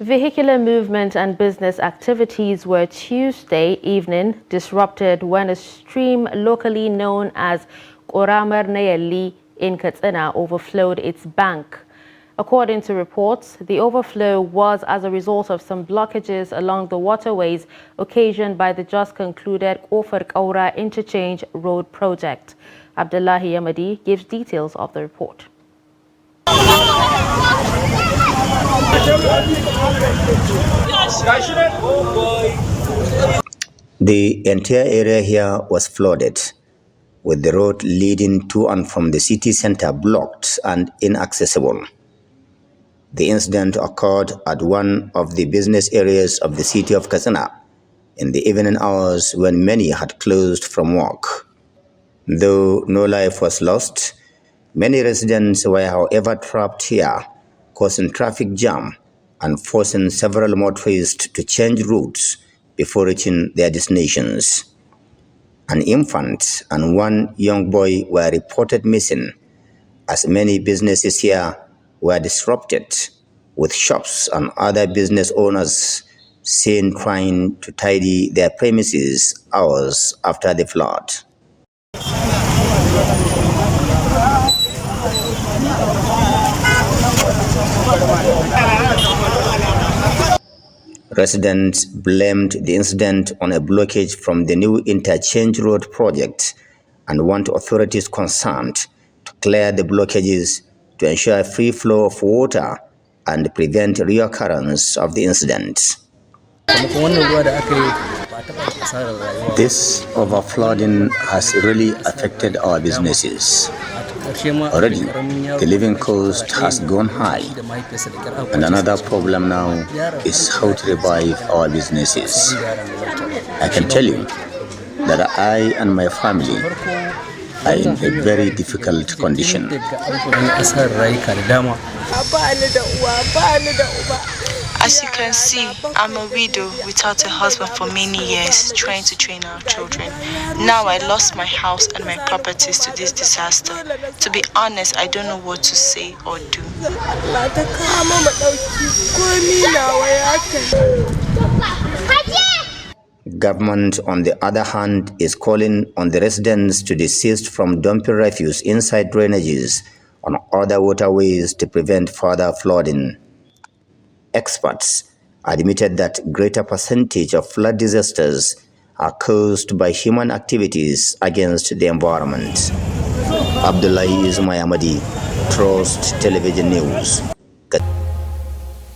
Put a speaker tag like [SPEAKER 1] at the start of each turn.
[SPEAKER 1] Vehicular movement and business activities were Tuesday evening disrupted when a stream locally known as Koramar Nayeli in KASTINA overflowed its bank. According to reports, the overflow was as a result of some blockages along the waterways occasioned by the just concluded Ofar Kaura Interchange Road project. Abdullahi Yamadi gives details of the report.
[SPEAKER 2] The entire area here was flooded, with the road leading to and from the city center blocked and inaccessible. The incident occurred at one of the business areas of the city of KASTINA in the evening hours when many had closed from work. Though no life was lost, many residents were, however, trapped here, causing traffic jam and forcing several motorists to change routes before reaching their destinations. An infant and one young boy were reported missing, as many businesses here were disrupted, with shops and other business owners seen trying to tidy their premises hours after the flood. Residents blamed the incident on a blockage from the new interchange road project and want authorities concerned to clear the blockages to ensure a free flow of water and prevent reoccurrence of the incident. This overflooding has really affected our businesses. Already, the living cost has gone high, and another problem now is how to revive our businesses. I can tell you that I and my family are in a very difficult condition.
[SPEAKER 3] As you can see, I'm a widow without a husband for many years, trying to train our children. Now I lost my house and my properties to this disaster. To be honest, I don't know what to say or do.
[SPEAKER 2] Government, on the other hand, is calling on the residents to desist from dumping refuse inside drainages on other waterways to prevent further flooding. Experts admitted that greater percentage of flood disasters are caused by human activities against the environment. Abdullahi Yamadi, Trust Television News.